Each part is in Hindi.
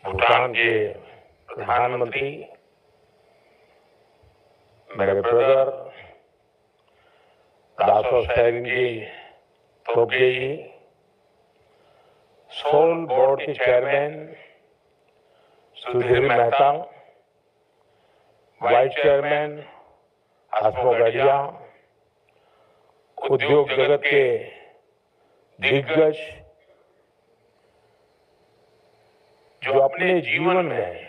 भूटान के प्रधानमंत्री, मेरे brother Dasho Tshering Tobgay ji, SOUL board के chairman Sudhir Mehta, vice chairman Hasmukh Gadhia, उद्योग जगत के दिग्गज जो अपने जीवन में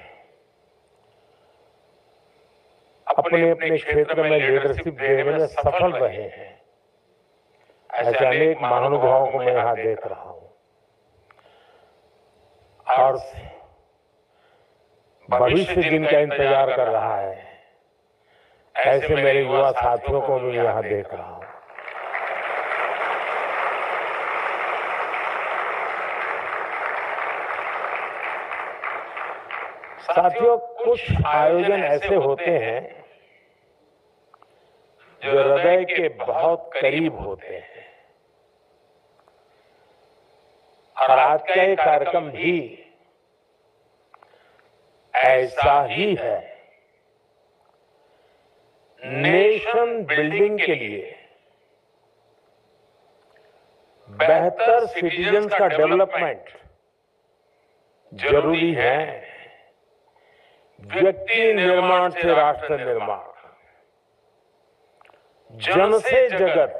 अपने अपने क्षेत्र में लीडरशिप देने में सफल रहे हैं, ऐसे अनेक महानुभावों को मैं यहां देख रहा हूं। और भविष्य जिनका इंतजार कर रहा है, ऐसे मेरे युवा साथियों को भी यहां देख रहा हूं। साथियों, कुछ आयोजन ऐसे होते हैं जो हृदय के बहुत करीब होते हैं, और आज का ये कार्यक्रम भी ऐसा ही है। नेशन बिल्डिंग के लिए, बेहतर सिटीजन्स का डेवलपमेंट जरूरी है। व्यक्ति निर्माण से राष्ट्र निर्माण, जन से जगत,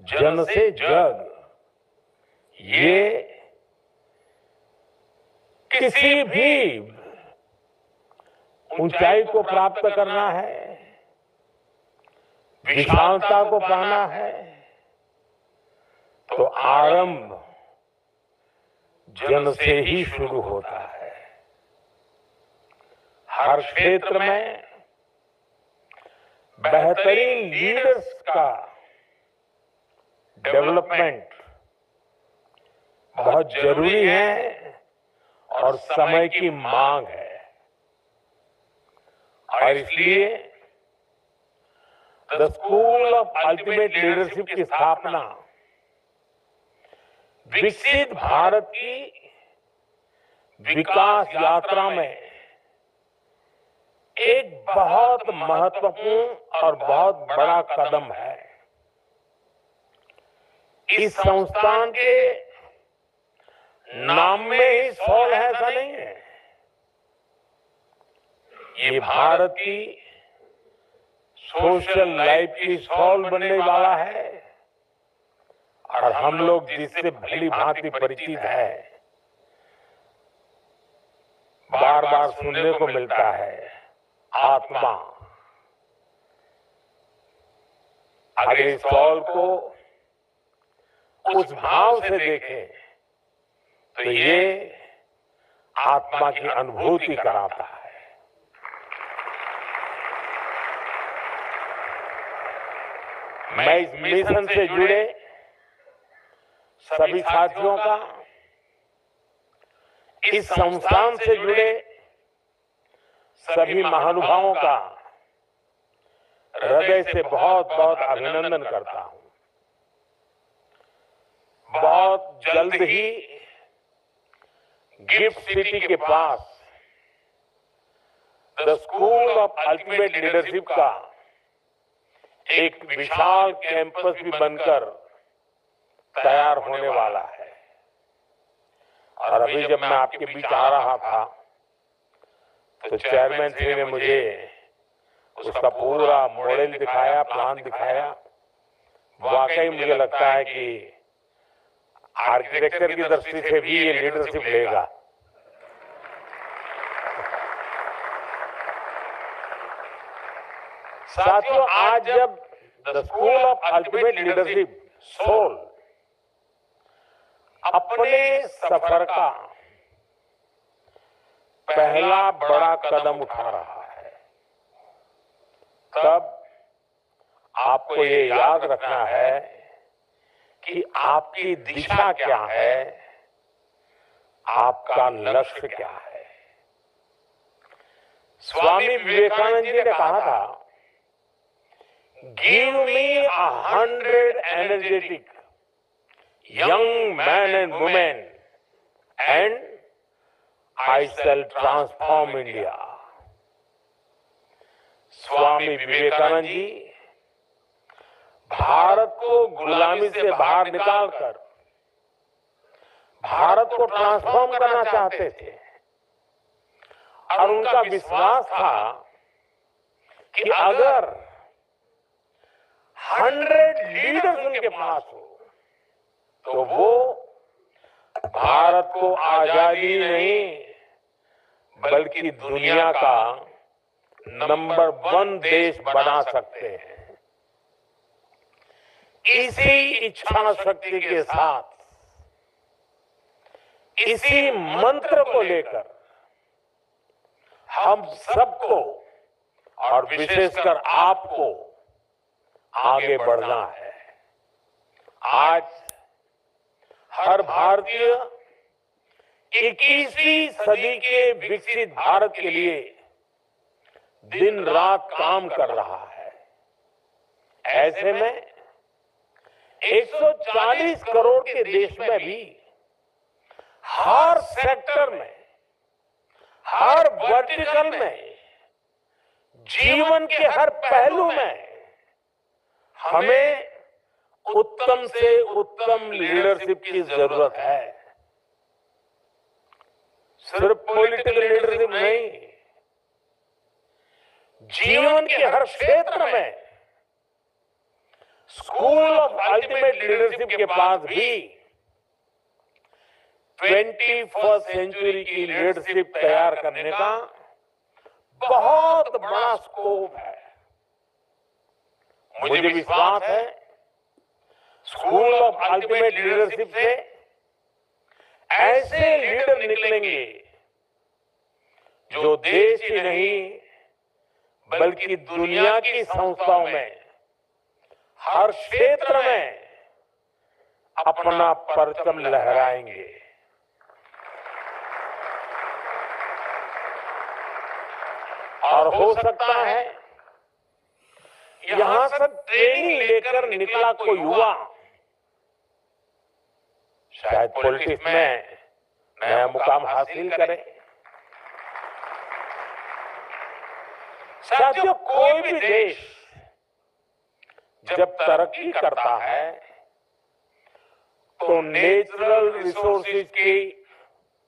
जन से जग, ये किसी भी ऊंचाई को प्राप्त करना है, विशालता को पाना है, तो आरंभ जन से ही शुरू होता है। हर क्षेत्र में बेहतरीन लीडर्स का डेवलपमेंट बहुत जरूरी है और समय की मांग है। और इसलिए the school of ultimate leadership की स्थापना विकसित भारत की विकास यात्रा में एक बहुत महत्वपूर्ण और बहुत बड़ा कदम है। इस संस्थान के नाम में ही सोल है, ऐसा नहीं है। ये भारत की सोशल लाइफ की सोल बनने वाला है, और हम लोग जिससे भली भांति परिचित है, बार बार सुनने को मिलता है, आत्मा। अगर इस सोल को उस भाव से देखें तो ये आत्मा की अनुभूति कराता है। मैं इस मिशन से जुड़े सभी साथियों का, इस संस्थान से जुड़े सभी महानुभावों का हृदय से बहुत बहुत अभिनंदन करता हूं। बहुत जल्द ही गिफ्ट सिटी के पास the school of ultimate Leadership का एक विशाल कैंपस भी बनकर तैयार होने वाला है। और अभी जब मैं आपके बीच आ रहा था तो चेयरमैन श्री ने मुझे उसका पूरा मॉडल दिखाया, प्लान दिखाया। वाकई मुझे लगता है कि आर्किटेक्चर की दृष्टि से भी ये लीडरशिप लेगा। साथियों, आज जब the school of ultimate leadership soul अपने सफर का पहला बड़ा कदम उठा रहा है, तब आपको ये याद रखना है कि आपकी दिशा क्या है, आपका लक्ष्य क्या है। स्वामी विवेकानंद जी ने कहा था, give me 100 energetic young men and women and I shall transform India. Swami Vivekananda ji Bharat को गुलामी से बाहर निकालकर भारत को ट्रांसफॉर्म करना चाहते थे और उनका विश्वास था कि अगर 100 लीडर्स उनके पास हो तो वो भारत को आजादी नहीं बल्कि दुनिया का नंबर 1 देश बना सकते हैं। इसी इच्छा शक्ति के साथ, इसी मंत्र को लेकर हम सबको और विशेषकर आपको आगे बढ़ना है। आज हर भारतीय 21वीं सदी के विकसित भारत के लिए दिन रात काम कर रहा है। ऐसे में 140 करोड़ के देश में भी हर सेक्टर में, हर वर्टिकल में, जीवन के हर पहलू में हमें उत्तम से उत्तम लीडरशिप की जरूरत है। सिर्फ पॉलिटिकल लीडरशिप नहीं, जीवन के हर क्षेत्र में स्कूल ऑफ अल्टीमेट लीडरशिप के पास भी 21st सेंचुरी की लीडरशिप तैयार करने का बहुत बड़ा स्कोप है। मुझे विश्वास है स्कूल ऑफ अल्टीमेट लीडरशिप से ऐसे लीडर निकलेंगे जो देश ही नहीं बल्कि दुनिया की संस्थाओं में हर क्षेत्र में अपना परचम लहराएंगे। और हो सकता है यहां से ट्रेनिंग लेकर निकला कोई युवा शायद पॉलिटिक्स में नया मुकाम हासिल करे। साथियों, कोई भी देश जब तरक्की करता है तो नेचुरल रिसोर्सेज की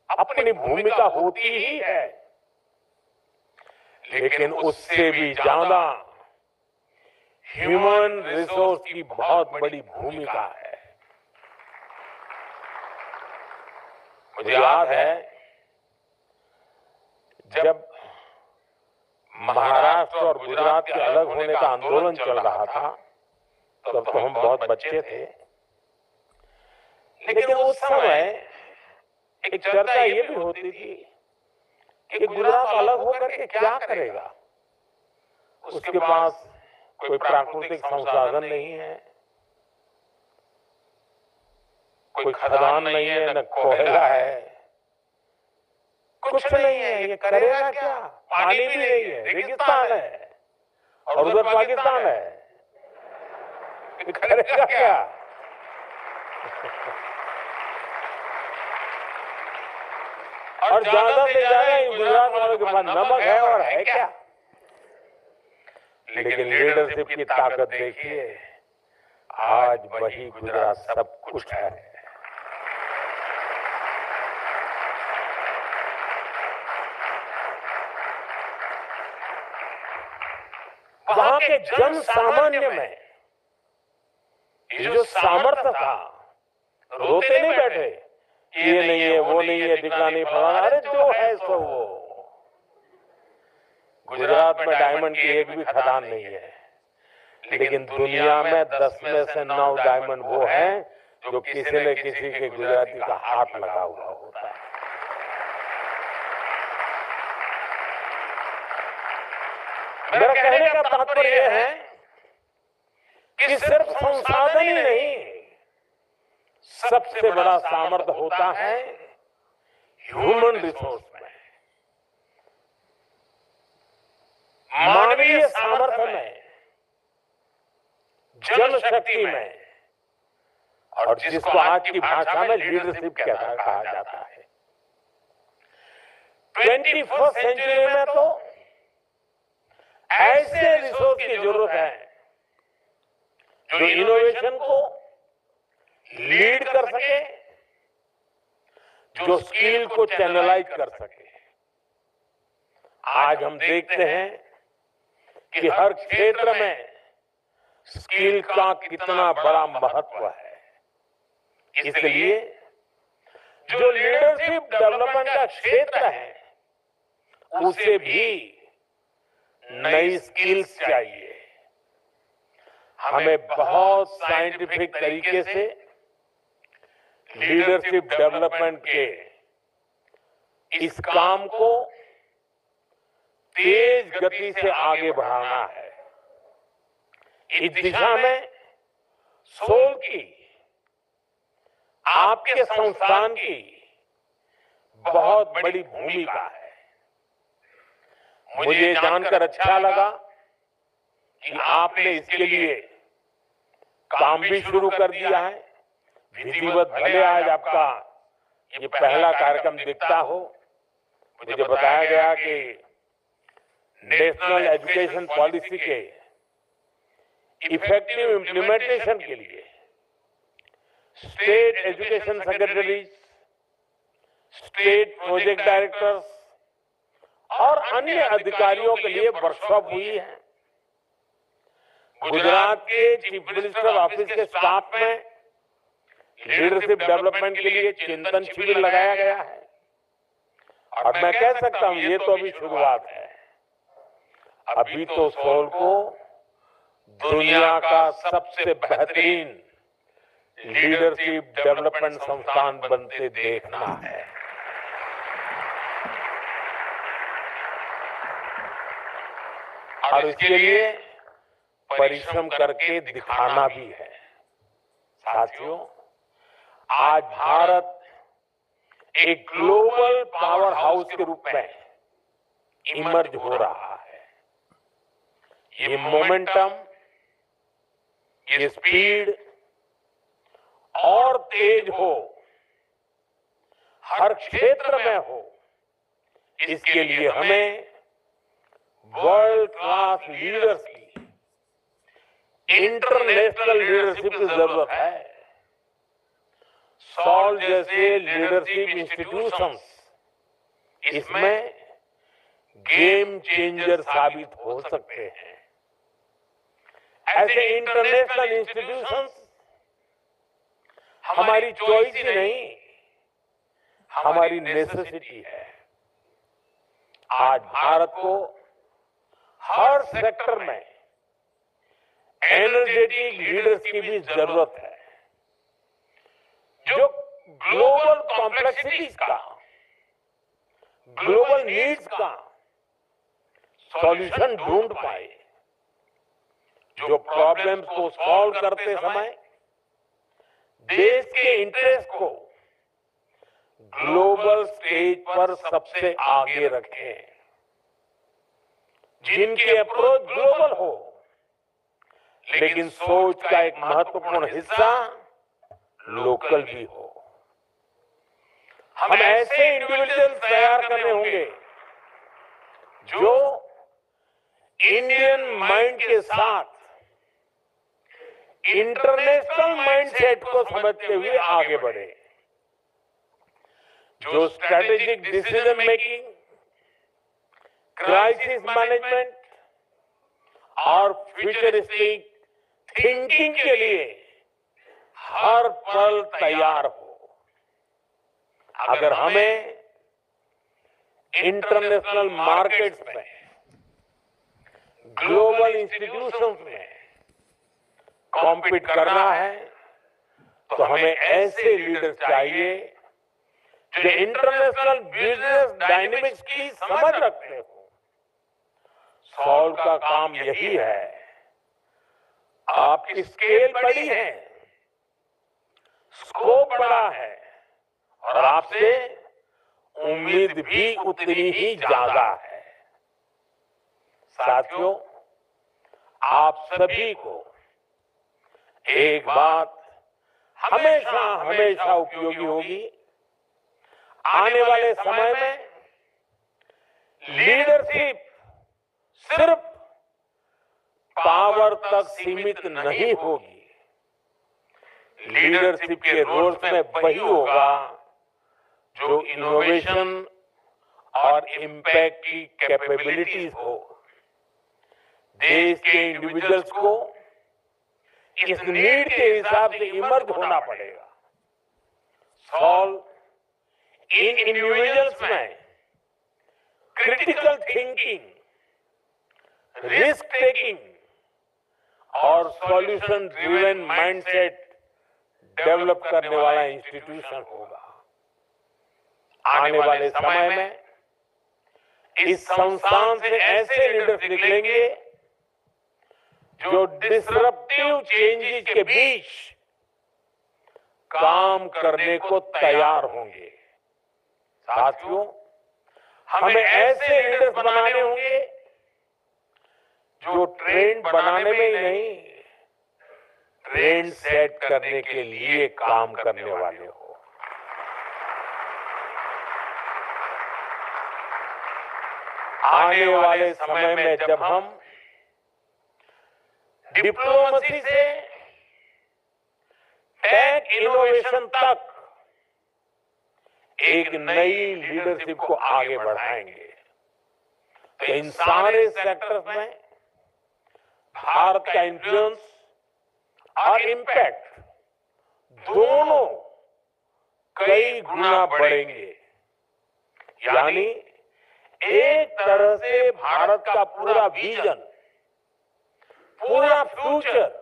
अपनी भूमिका होती ही है, लेकिन उससे भी ज्यादा ह्यूमन रिसोर्स की बहुत बड़ी भूमिका है। मुझे याद है जब महाराष्ट्र और गुजरात के अलग होने का आंदोलन चल रहा था तब तो हम बहुत बच्चे थे, लेकिन उस समय एक चर्चा ये भी होती थी कि गुजरात अलग होकर के क्या करेगा। उसके पास कोई प्राकृतिक संसाधन नहीं है, कोई खदान नहीं है, न कोयला है, कुछ नहीं है, ये करेगा क्या? पानी भी नहीं है, रेगिस्तान है और उधर पाकिस्तान है, ये करेगा क्या? और ज्यादा से ज्यादा गुजरात वालों के पास नमक है और है क्या? लेकिन लीडरशिप की ताकत देखिए, आज वही गुजरात सब कुछ है। वहां के जन सामान्य में ये जो सामर्थ्य था, रोते नहीं बैठे, ये नहीं है, वो नहीं है, दिखा नहीं फलाना, अरे जो है सो वो। गुजरात में डायमंड की एक भी खदान नहीं है, लेकिन दुनिया में 10 में से 9 डायमंड वो हैं जो किसी न किसी के गुजराती का हाथ लगा हुआ होता है। मेरा कहने का तात्पर्य यह है कि सिर्फ संसाधन ही नहीं, सबसे बड़ा सामर्थ्य होता है ह्यूमन रिसोर्स में, मानवीय सामर्थ्य में, जनशक्ति में, और जिसको आज की भाषा में लीडरशिप कहा जाता है। 21st सेंचुरी में तो ऐसे रिसोर्स की जरूरत है जो इनोवेशन को लीड कर सके, जो स्किल को चैनलाइज कर सके। आज हम देखते हैं कि हर क्षेत्र में स्किल का कितना बड़ा महत्व है। इसलिए जो लीडरशिप डेवलपमेंट का क्षेत्र है, उसे भी नई स्किल्स चाहिए। हमें बहुत साइंटिफिक तरीके से लीडरशिप डेवलपमेंट के इस काम को तेज गति से आगे बढ़ाना है। इस दिशा में सोल की, आपके संस्थान की बहुत बड़ी भूमिका है। मुझे जानकर अच्छा लगा कि आपने इसके लिए काम भी शुरू कर दिया है। विधिवत भले आज आपका ये पहला कार्यक्रम दिखता हो, मुझे बताया गया कि नेशनल एजुकेशन पॉलिसी के इफेक्टिव इंप्लीमेंटेशन के लिए state education secretaries, state project directors और अन्य अधिकारियों के लिए वर्कशॉप हुई है। गुजरात के चीफ मिनिस्टर ऑफिस के स्टाफ में लीडरशिप डेवलपमेंट के लिए चिंतन शिविर लगाया गया है। और मैं कह सकता हूं ये तो अभी शुरुआत है। अभी तो सोल को दुनिया का सबसे बेहतरीन लीडरशिप डेवलपमेंट संस्थान बनते देखना है। और इसके लिए परिश्रम करके दिखाना भी है। साथियों, आज भारत एक ग्लोबल पावर हाउस के रूप में इमर्ज हो रहा है। ये मोमेंटम, ये स्पीड और तेज हो, हर क्षेत्र में हो, इसके लिए हमें वर्ल्ड क्लास लीडर्स की, इंटरनेशनल लीडरशिप की जरूरत है। सॉल जैसे लीडरशिप इंस्टीट्यूशंस इसमें गेम चेंजर साबित हो सकते हैं। ऐसे इंटरनेशनल इंस्टीट्यूशंस हमारी चॉइस ही नहीं, हमारी नेसेसिटी है। आज भारत को हर सेक्टर में एनर्जेटिक लीडर्स की भी जरूरत है, जो ग्लोबल कॉम्प्लेक्सिटीज का, ग्लोबल नीड्स का सॉल्यूशन ढूंढ पाए, जो प्रॉब्लम्स को सॉल्व करते समय देश के इंटरेस्ट को ग्लोबल स्टेज पर सबसे आगे रखें, जिनकी अप्रोच ग्लोबल हो, लेकिन सोच का एक महत्वपूर्ण हिस्सा लोकल भी हो। हम ऐसे इंडिविजुअल्स तैयार करने होंगे जो इंडियन माइंड के साथ इंटरनेशनल माइंडसेट को समझते हुए आगे बढ़े, जो strategic decision making, crisis management और फ्यूचरिस्टिक थिंकिंग के लिए हर पल तैयार हो। अगर हमें इंटरनेशनल मार्केट्स में, ग्लोबल इंस्टीट्यूशंस में कॉम्पीट करना है, तो हमें ऐसे लीडर चाहिए जो इंटरनेशनल बिजनेस डायनेमिक्स की समझ रखते हो। सॉल्व का काम यही है। आपकी स्केल बड़ी है, स्कोप बड़ा है और आपसे उम्मीद भी उतनी ही ज्यादा है। साथियों, आप सभी को एक बात हमेशा हमेशा उपयोगी होगी। आने वाले समय में लीडरशिप सिर्फ पावर तक सीमित नहीं होगी। लीडरशिप के रोल्स में वही होगा जो इनोवेशन और इम्पैक्ट की कैपेबिलिटीज हो। देश के इंडिविजुअल्स को इस नीड के हिसाब से इमर्ज होना पड़ेगा। सॉल्व इन इंडिविजुअल्स में क्रिटिकल थिंकिंग, रिस्क टेकिंग और सॉल्यूशन ड्रिवन माइंडसेट डेवलप करने वाला इंस्टीट्यूशन होगा। आने वाले समय में इस संस्थान से ऐसे लीडर्स निकलेंगे जो डिसरप्टिव चेंजेस के बीच काम करने को तैयार होंगे। साथियों, हमें ऐसे लीडर्स बनाने होंगे जो ट्रेंड बनाने में ही नहीं, ट्रेंड सेट करने के लिए काम करने वाले हो। आने वाले समय में जब हम डिप्लोमेसी से टेक इनोवेशन तक एक नई लीडरशिप को आगे बढ़ाएंगे, तो इन सारे सेक्टर्स में भारत का इन्फ्लुएंस और इम्पैक्ट दोनों कई गुना बढ़ेंगे। यानी एक तरह से भारत का पूरा विजन, पूरा फ्यूचर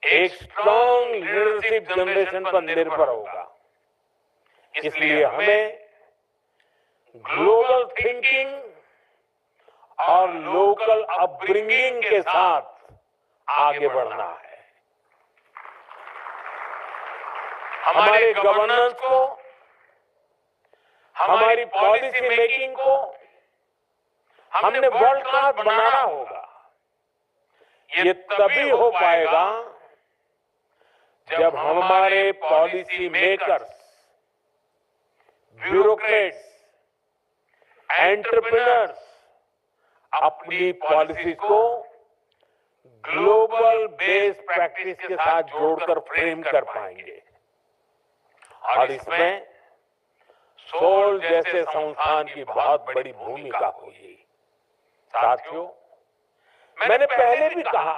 एक स्ट्रॉन्ग लीडरशिप जनरेशन पर निर्भर होगा। इसलिए हमें ग्लोबल थिंकिंग और लोकल अपब्रिंगिंग के साथ आगे बढ़ना है। हमारे गवर्नेंस को, हमारी पॉलिसी मेकिंग को हमने वर्ल्ड क्लास बनाना होगा। ये तभी हो पाएगा जब हमारे पॉलिसी मेकर्स, ब्यूरोक्रेट्स, एंटरप्रेन्योर्स अपनी पॉलिसी को ग्लोबल बेस्ड प्रैक्टिस के साथ जोड़कर फ्रेम कर पाएंगे। और इसमें सोल जैसे संस्थान की बहुत बड़ी भूमिका होगी। साथियों, मैंने पहले भी कहा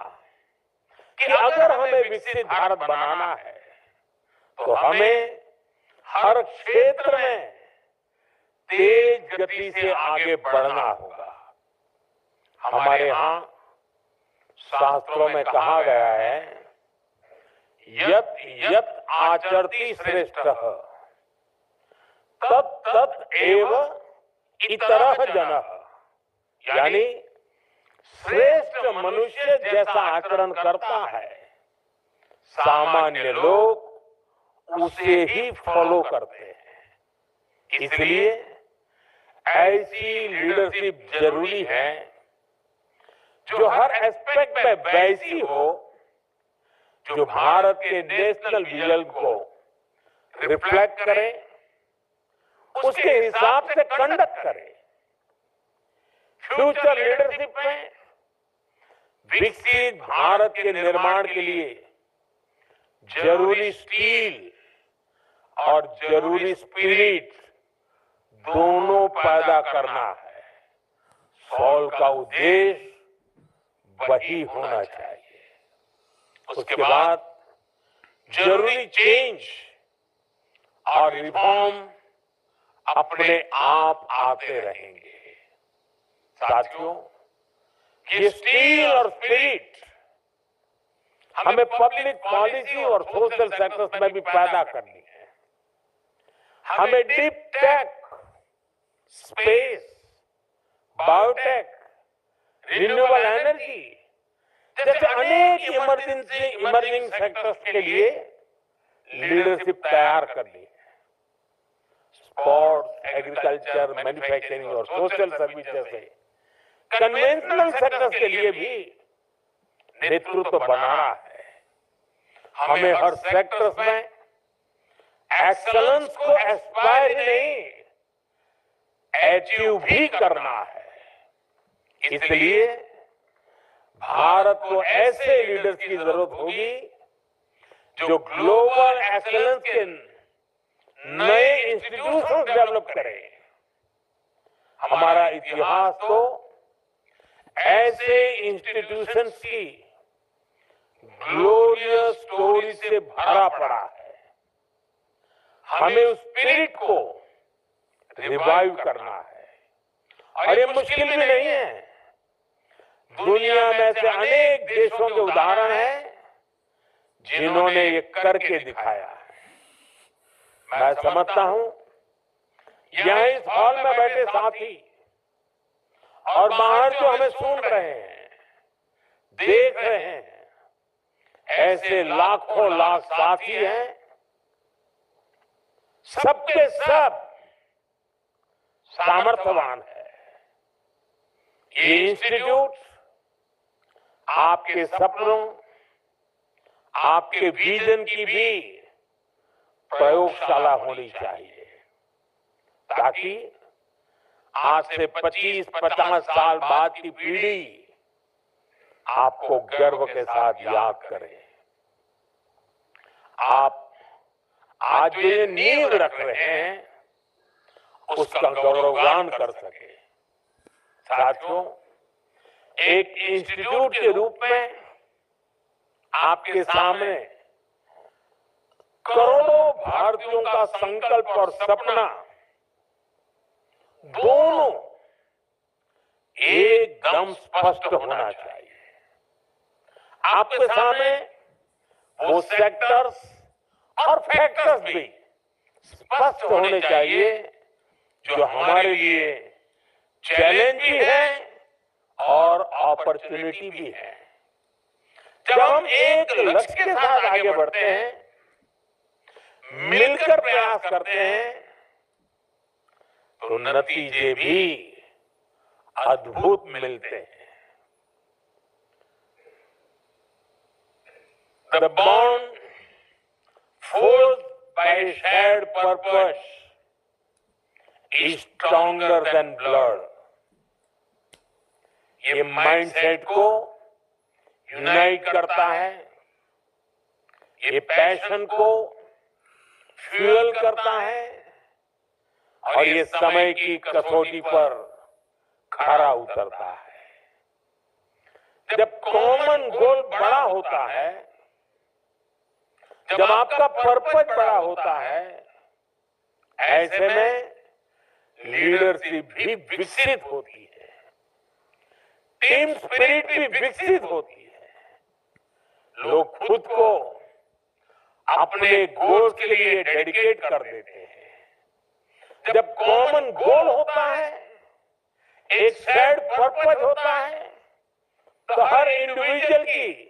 कि अगर हमें विकसित भारत बनाना है तो हमें हर क्षेत्र में तेज गति से आगे बढ़ना होगा। हमारे यहां शास्त्रों में कहा गया है, यत् यत् आचरति श्रेष्ठः तत् तत् एव इतरः जनः। यानी श्रेष्ठ मनुष्य जैसा आचरण करता है, सामान्य लोग उसे ही फॉलो करते हैं। इसलिए ऐसी लीडरशिप जरूरी है जो हर एस्पेक्ट में वैसी हो जो भारत के नेशनल विजन को रिफ्लेक्ट करे, उसके हिसाब से कंडक्ट करे। फ्यूचर लीडरशिप में विकसित भारत के निर्माण के लिए जरूरी स्टील और जरूरी स्पिरिट दोनों पैदा करना है। सॉल का उद्देश्य वही होना चाहिए। उसके बाद जरूरी चेंज और रिफॉर्म अपने आप आते रहेंगे। साथियों, ये स्टील और स्पिरिट हमें पब्लिक पॉलिसी और सोशल सेक्टर्स में भी पैदा करनी है। हमें deep tech, space, biotech, renewable energy जैसे अनेक इमर्जिंग सेक्टर्स के लिए लीडरशिप तैयार करनी है। स्पोर्ट्स, एग्रीकल्चर, मैन्युफैक्चरिंग और सोशल सर्विस जैसे कन्वेंशनल सेक्टर्स के लिए भी नेतृत्व बनाना है। हमें हर सेक्टर्स में एक्सलेंस को एस्पायर नहीं, अचीव भी करना है। इसलिए भारत को ऐसे लीडर्स की जरूरत होगी जो ग्लोबल एक्सीलेंस के नए इंस्टीट्यूशंस डेवलप करें। हमारा इतिहास तो ऐसे इंस्टीट्यूशंस की ग्लोरियस स्टोरी से भरा पड़ा है। हमें उस स्पिरिट को रिवाइव करना है और ये मुश्किल भी नहीं है। दुनिया में से अनेक देशों के उदाहरण हैं जिन्होंने ये करके दिखाया है। मैं समझता हूं यहां इस हॉल में बैठे साथी और बाहर जो हमें सुन रहे हैं, देख रहे हैं, ऐसे लाखों लाख साथी हैं, सबके सब सामर्थ्यवान है। ये इंस्टीट्यूट आपके सपनों, आपके विजन की भी प्रयोगशाला होनी चाहिए, ताकि आज से 25-50 साल बाद की पीढ़ी आपको गर्व के साथ याद करे। आप आज जो ये नींव रख रहे हैं उसका गौरवगान कर सके। साथियों, एक इंस्टीट्यूट के रूप में आपके सामने करोड़ों भारतीयों का संकल्प और सपना दोनों एकदम स्पष्ट होना चाहिए। आपके सामने वो सेक्टर्स और फैक्टर्स भी स्पष्ट होने चाहिए जो हमारे लिए चैलेंज भी है और अपॉर्चुनिटी भी है। जब हम एक लक्ष्य के साथ आगे बढ़ते हैं, मिलकर प्रयास करते हैं, तो नतीजे भी अद्भुत मिलते हैं। The bond forged by shared purpose is stronger than blood. ये माइंडसेट को यूनाइट करता है, ये पैशन को फ्यूल करता है और ये समय की कसौटी पर खरा उतरता है। जब कॉमन गोल बड़ा होता है, जब आपका पर्पस बड़ा होता है, ऐसे में लीडरशिप भी विकसित होती है, टीम स्पिरिट भी विकसित होती है। लोग खुद को अपने गोल्स के लिए डेडिकेट कर देते हैं। जब कॉमन गोल होता है, एक शेयर्ड पर्पस होता है, तो हर इंडिविजुअल की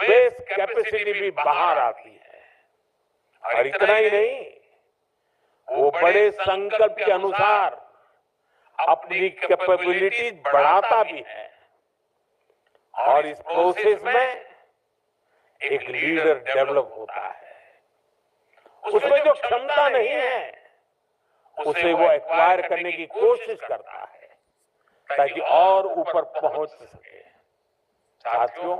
बेस कैपेसिटी भी बाहर आती है। और इतना ही नहीं, वो बड़े संकल्प के अनुसार अपनी कैपेबिलिटी बढ़ाता भी है और इस प्रोसेस में एक लीडर डेवलप होता है। उसमें जो क्षमता नहीं है उसे वो एक्वायर करने की कोशिश करता है ताकि और ऊपर पहुंच सके। साथियों,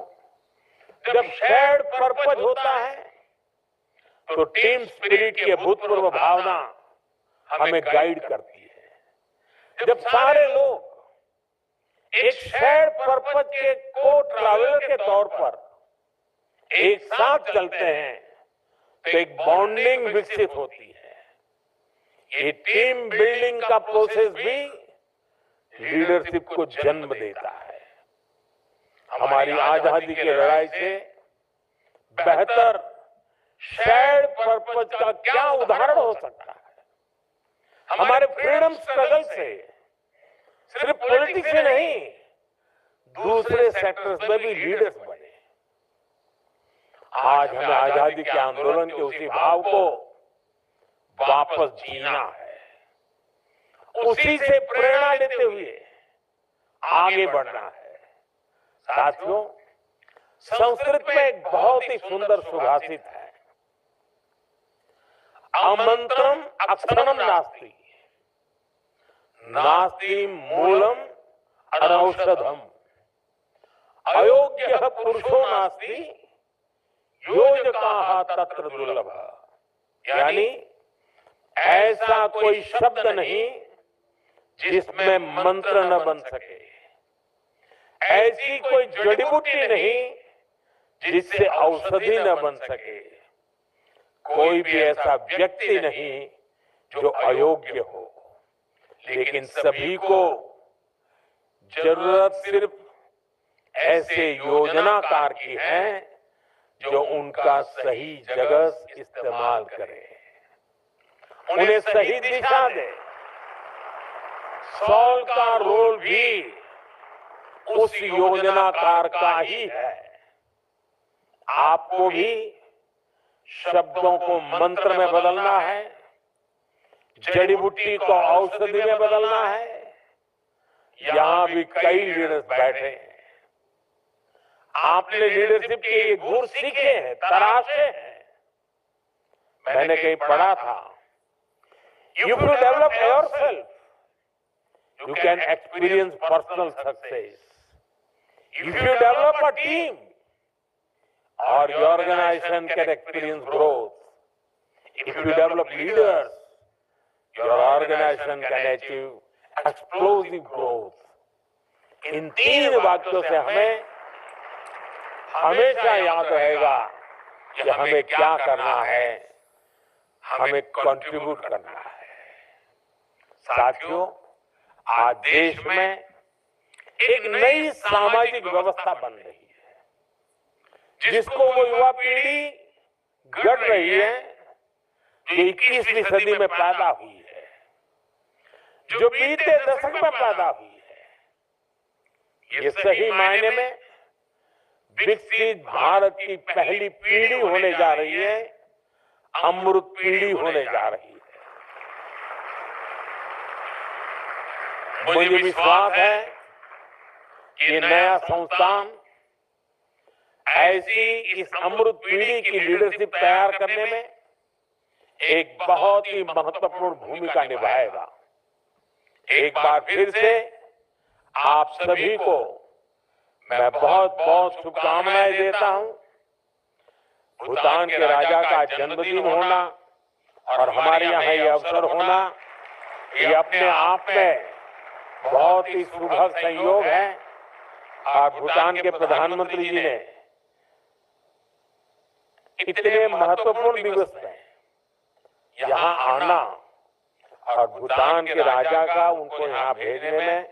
जब शेयर्ड पर्पस होता है तो टीम स्पिरिट की अभूतपूर्व भावना हमें गाइड करती है। जब सारे लोग एक शेयर्ड पर्पस के को ट्रैवलर के तौर पर एक साथ चलते हैं तो एक बॉन्डिंग विकसित होती है। ये टीम बिल्डिंग का प्रोसेस भी लीडरशिप को जन्म देता है। हमारी आजादी की लड़ाई से बेहतर शेयर्ड पर्पस का क्या उदाहरण हो सकता है। हमारे फ्रीडम स्ट्रगल से सिर्फ पॉलिटिक्स में नहीं, दूसरे सेक्टर्स में भी लीडर्स बने। आज हमें आजादी के आंदोलन के उसी भाव को वापस जीना है, उसी से प्रेरणा लेते हुए आगे बढ़ना है। साथियों, संस्कृत में एक बहुत ही सुंदर सुभाषित है, अमंत्रम अक्षरम नास्ति, नास्ति मूलम अनौषधम, अयोग्य पुरुषो नास्ति योजकाः तत्र दुर्लभ। यानी ऐसा कोई शब्द नहीं जिसमें मंत्र न बन सके, ऐसी कोई जड़ी बूटी नहीं जिससे औषधि न बन सके, कोई भी ऐसा व्यक्ति नहीं जो अयोग्य हो। लेकिन सभी को जरूरत सिर्फ ऐसे योजनाकार की है जो उनका सही जगह इस्तेमाल करे, उन्हें सही दिशा दे। सॉल का रोल भी उस योजनाकार का ही है। आपको भी शब्दों को मंत्र में बदलना है, जड़ी बूटी को औषधि में बदलना है। यहां भी कई लीडर्स बैठे हैं। आपने लीडरशिप के ये गुण सीखे हैं, तराशे हैं। मैंने कहीं पढ़ा था, if you develop yourself you can experience personal success. If you develop a team, or your organization can experience growth. If you develop leaders, your organization can achieve explosive growth. इन तीन वाक्यों से हमें हमेशा याद रहेगा कि हमें क्या करना है, हमें कंट्रीब्यूट करना है। साथियों, आज देश में एक नई सामाजिक व्यवस्था बन रही है, जिसको वो युवा पीढ़ी गढ़ रही है जो 21वीं सदी में पैदा हुई है, जो बीते दशक में पैदा हुई है। ये सही मायने में विकसित भारत की पहली पीढ़ी होने जा रही है, अमृत पीढ़ी होने जा रही है। मुझे विश्वास है कि नया संस्थान ऐसी इस अमृत पीढ़ी की लीडरशिप तैयार करने में एक बहुत ही महत्वपूर्ण भूमिका निभाएगा। एक बार फिर से आप सभी को मैं बहुत बहुत शुभकामनाएं देता हूं। भूटान के राजा का जन्मदिन होना और हमारे यहाँ ये अवसर होना, ये अपने आप में बहुत ही सुखद संयोग है। और भूटान के प्रधानमंत्री जी ने इतने महत्वपूर्ण दिवस में यहाँ आना और भूटान के राजा का उनको यहाँ भेजने में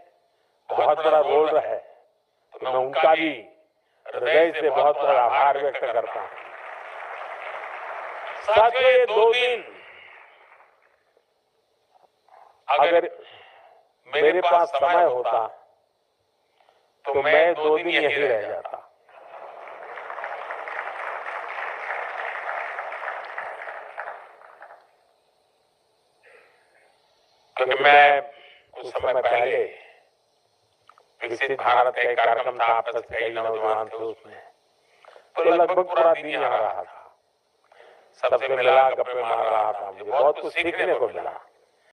बहुत बड़ा रोल रहा है, तो मैं उनका भी हृदय से बहुत बड़ा आभार व्यक्त करता हूँ। साथियों, ये 2 दिन अगर मेरे पास समय होता तो मैं 2 दिन यहीं रह जाता। क्योंकि मैं कुछ समय पहले विकसित भारत का एक कार्यक्रम था, आपस में कई नौजवान थे उसमें, तो लगभग पूरा दिन यहाँ रहा था, सबसे मिला, गप्पे मार रहा था। मुझे बहुत कुछ सीखने को मिला।